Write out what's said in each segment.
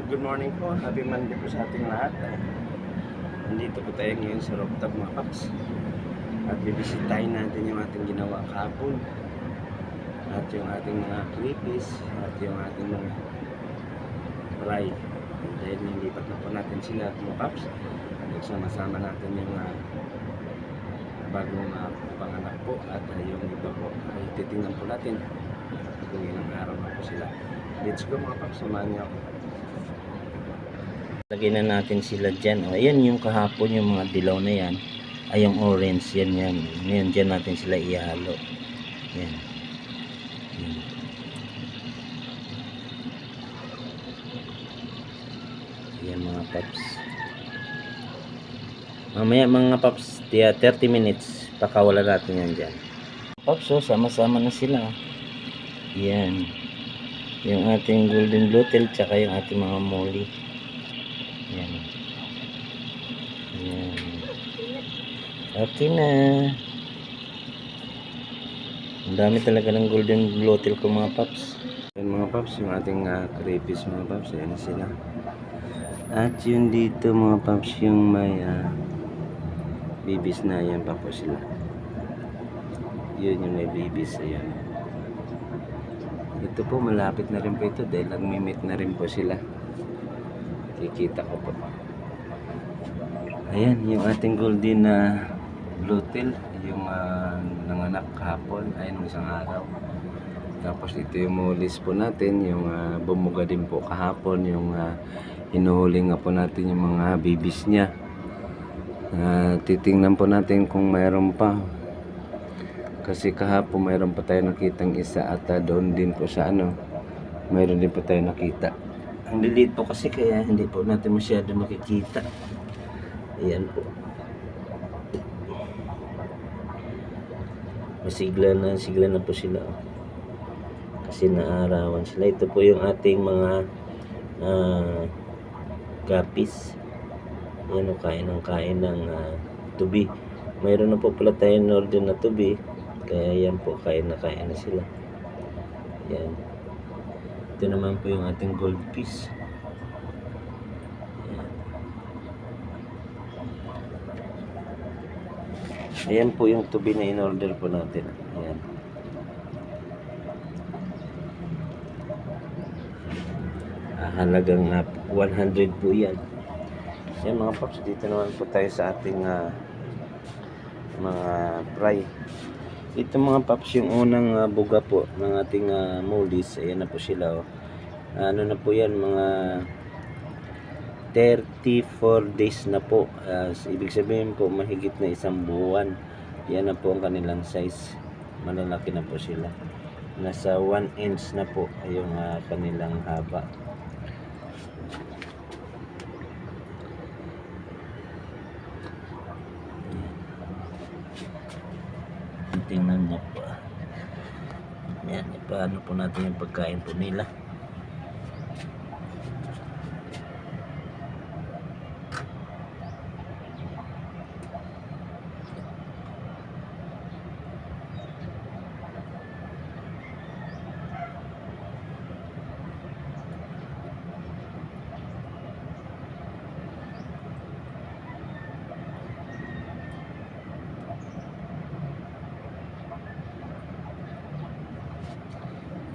Good morning po. Happy Monday po sa ating lahat. Nandito po tayo ngayon sa rooftop mga paps. At bibisitahin natin yung ating ginawa kahapon. At yung ating mga creepies. At yung ating mga fry. Dahil nilipat na po natin sila at mga paps. Nagsama-sama natin yung bagong panganak po. At yung iba po ay titingnan po natin kung ilang araw na po sila. Let's go mga paps. Samahan niyo ako. Lagyan na natin sila dyan. O, ayan yung kahapon, yung mga dilaw na yan. Ay, yung orange, yan. Ngayon, dyan natin sila ihalo. Yan. Yan. Yan mga paps. Mamaya mga paps, 30 minutes, pakawala natin yan dyan. Paps, so, sama-sama na sila. Yan. Yung ating golden blue-tail, tsaka yung ating mga molly. Yan. Yan. Okay na. Ang dami talaga ng golden blue-tail ko mga paps. Yan mga paps, yung ating creepies mga paps. Ayan sila. At yun dito mga paps, yung may babies na. Ayan pa po sila. Yun yung may babies. Ayan. Ito po, malapit na rin po ito dahil nagmimit na rin po sila. Kikita ko po. Ayan, yung ating golden blue-tail, yung nanganak kahapon, ay nung isang araw. Tapos ito yung mollies po natin, yung bumuga din po kahapon, yung hinuhuli nga po natin yung mga babies niya. Titingnan po natin kung mayroon pa. Kasi kahapon mayroon pa tayo nakitang isa at doon din po sa mayroon din po tayo nakita. Ang liliit po kasi kaya hindi po natin masyado makikita. Ayan po. Sigla na po sila. Kasi naarawan sila. Ito po yung ating mga guppies. Ayan o, kain ng tubi. Mayroon na po pala tayong order na tubi. Kaya yan po, kain na sila. Ayan. Ito naman po yung ating goldfish. Ayan po yung tubi na in-order po natin. Ayan. Halagang 100 po yan. Ayan mga paps, dito naman po tayo sa ating mga fry. Ito mga paps, yung unang buga po ng ating mollies. Ayan na po sila. Ano na po yan, mga 34 days na po. Ibig sabihin po, mahigit na isang buwan. Yan na po ang kanilang size. Malalaki na po sila. Nasa 1 inch na po yung kanilang haba. Tingnan niyo po. Yan, paano po natin yung pagkain po nila.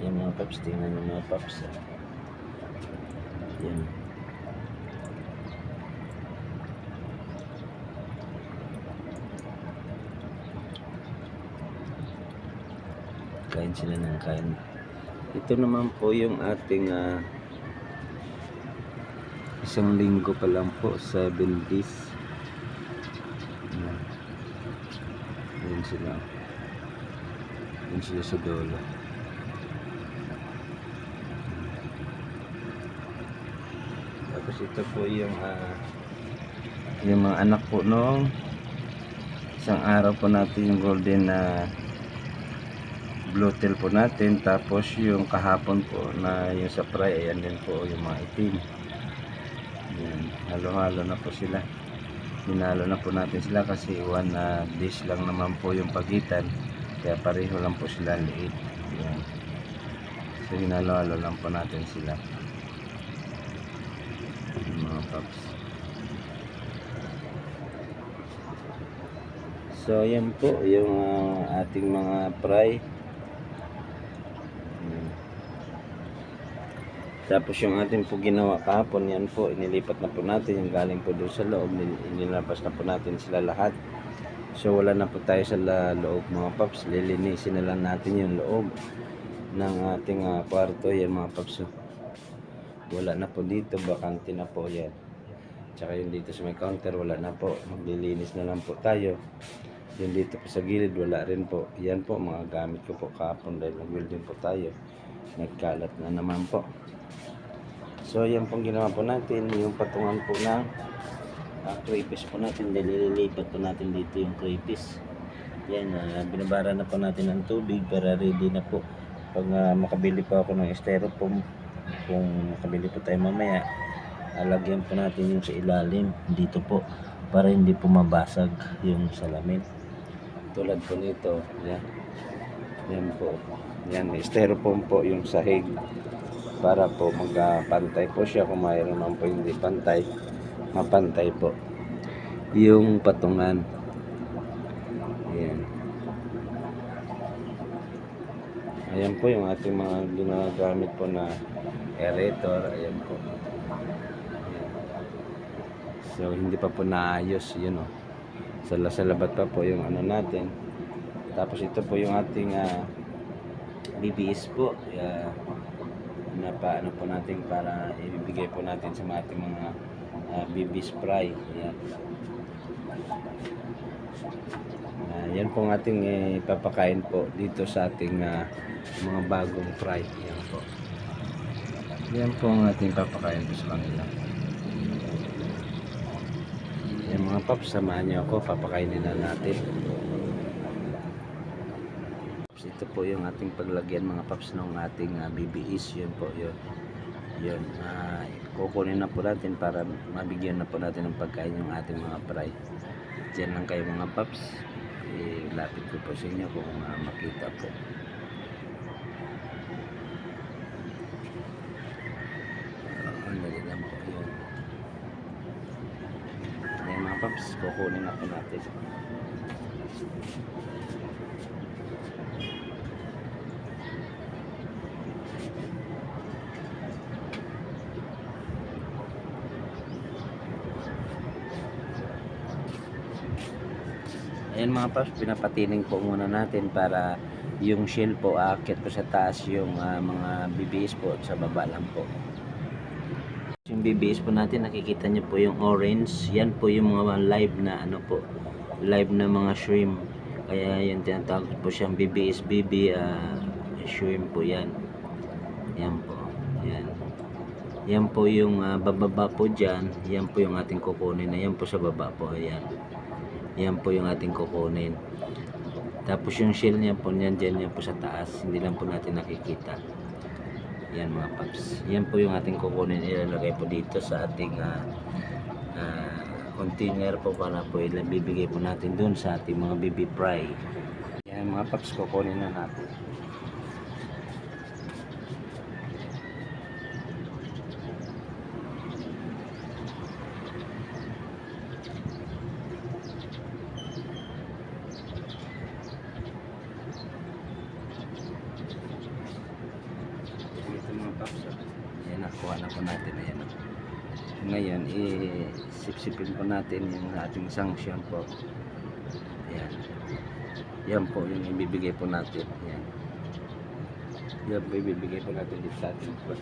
Yan mga paps, tingnan ng mga paps. Yan. Kain sila ng kain. Ito naman po yung ating isang linggo pa lang po, 7 days. Yan sila. Yan sila sa dulo. Tapos ito po yung mga anak po noong isang araw po natin, yung golden blue-tail po natin. Tapos yung kahapon po na yung sa fry, ayan din po yung mga itim. Ayan, halo-halo na po sila. Hinalo na po natin sila kasi 1 dish lang naman po yung pagitan. Kaya pareho lang po sila liit. Ayan. So hinalo-halo lang po natin sila. paps. So yan po yung ating mga fry. Tapos yung ating po ginawa kahapon, yan po, inilipat na po natin yung galing po doon sa loob, inilabas na po natin sila lahat. So wala na po tayo sa loob mga paps, lilinisin na lang natin yung loob ng ating kwarto, yan mga paps. Wala na po dito, bakante na po yan. Tsaka yung dito sa may counter, wala na po, maglilinis na lang po tayo. Yung dito po sa gilid, wala rin po. Yan po, mga gamit ko po kahapon dahil nag-welding po tayo. Nagkalat na naman po. So yan pong ginawa po natin, yung patungan po ng crayfish po natin, nililipat po natin dito yung crayfish. Yan, binabara na po natin ng tubig para ready na po. Pag makabili po ako ng styrofoam, kung makabili po tayo mamaya, alagyan po natin yung sa ilalim dito po para hindi po mabasag yung salamin. Tulad po nito, yan. Yan po. Yan, styrofoam po yung sahig. Para po magpantay po siya, kung mayroon naman po hindi pantay, mapantay po yung patungan. Ayan. Ayan po yung ating mga ginagamit po na aerator. Ayan po. Ayan. So hindi pa po naayos yun, sa labat pa po yung ano natin. Tapos ito po yung ating BBS po. Paano po natin para ibibigay po natin sa ating mga BB spray. Ayan. Yan po ang ating ipapakain po dito sa ating mga bagong fry. Ayan po. Yan po ang ating papakain po sa kanila. Yan mga paps, samahan niyo ako, papakainin na natin. Ito po yung ating paglagyan mga paps ng ating BBS. Yun po yun. Kukunin na po natin para mabigyan na po natin ng pagkain yung ating mga fry. Diyan lang kayo mga paps. Lapit ko po sa inyo kung makita po. Nalagyan po yun. Ayan mga paps, kukunin na po natin. Ayan mga paps, pinapatining po muna natin para yung shell po aakyat po sa taas, yung mga BBS po sa baba lang po. Yung BBS po natin, nakikita nyo po yung orange, yan po yung mga live na live na mga shrimp. Kaya yan tinatawag po siyang BBS shrimp po yan. Yan po, yan. Yan po yung bababa po dyan, yan po yung ating kukunin na yan po sa baba po, ayan. Yan po yung ating kukunin. Tapos yung shell niya po, yan po sa taas, hindi lang po natin nakikita. Yan mga paps, yan po yung ating kukunin, ilalagay po dito sa ating container po para po bibigay po natin dun sa ating mga BB fry. Yan mga paps, kukunin na natin. Ayan, nakuha na po natin. Ayan. Ngayon, sipsipin po natin yung ating sanction po. Ayan. Yan po yung ibibigay po natin. Ayan. Yan po ibibigay po natin dito sa ating po.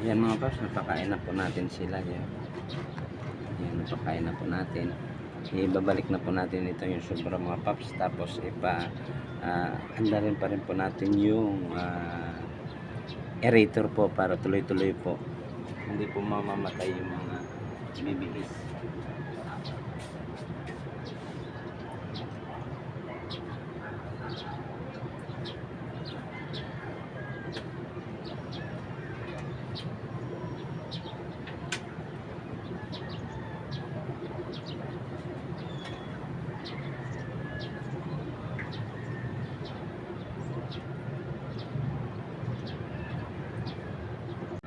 Yan mga paps, napakain na po natin sila. Yan, napakain na po natin. Ibabalik na po natin ito yung sobra mga paps. Tapos handa rin pa rin po natin yung aerator po para tuloy-tuloy po. Hindi po mamamatay yung mga bibihis.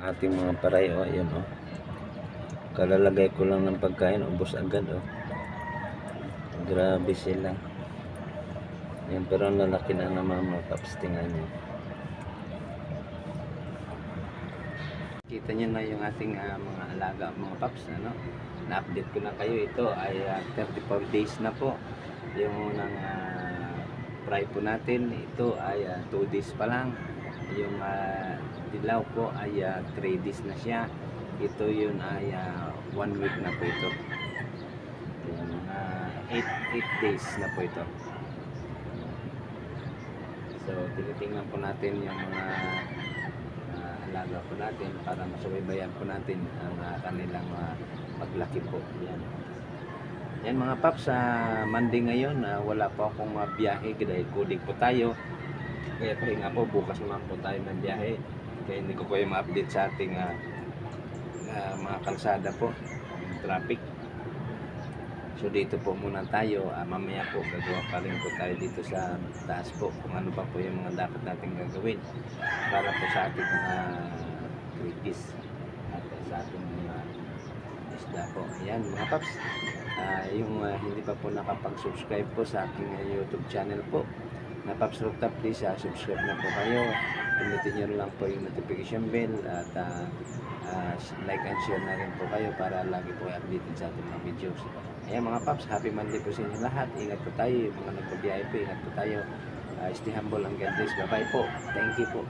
Ating mga paray, ayan kalalagay ko lang ng pagkain, ubos agad grabe sila. Yan, pero ang lalaki na naman mga paps, tingnan nyo. Kita nyo na yung ating mga alaga mga paps, na-update ko na kayo. Ito ay 34 days na po yung unang fry po natin. Ito ay 2 days pa lang. Yung dilaw po ay 3 days na siya. Ito yun ay 1 week na po ito. Yung 8 days na po ito. So tinitingnan po natin yung mga alaga po natin para masubaybayan po natin ang kanilang paglaki po. Yan mga paps, Monday ngayon, wala po akong biyahe dahil kudig po tayo. Kaya pahinga po, bukas naman po tayo ng biyahe. Kaya hindi ko po yung ma-update sa ating mga kalsada po, yung traffic. So dito po muna tayo, mamaya po gagawa pa rin po tayo dito sa taas po kung ano pa po yung mga dapat natin gagawin para po sa ating mga kritis at sa ating mga isda po. Ayan mga paps, yung hindi pa po nakapag-subscribe po sa aking YouTube channel po na Paps Rooftop, please subscribe na po kayo. Pindutin nyo lang po yung notification bell at like and share na rin po kayo para lagi po updated sa ating mga videos. Ayan mga Paps, happy Monday po sa inyo lahat. Ingat po tayo, mga nagpabiyahe po, ingat po tayo. Stay humble and God bless. Bye bye po. Thank you po.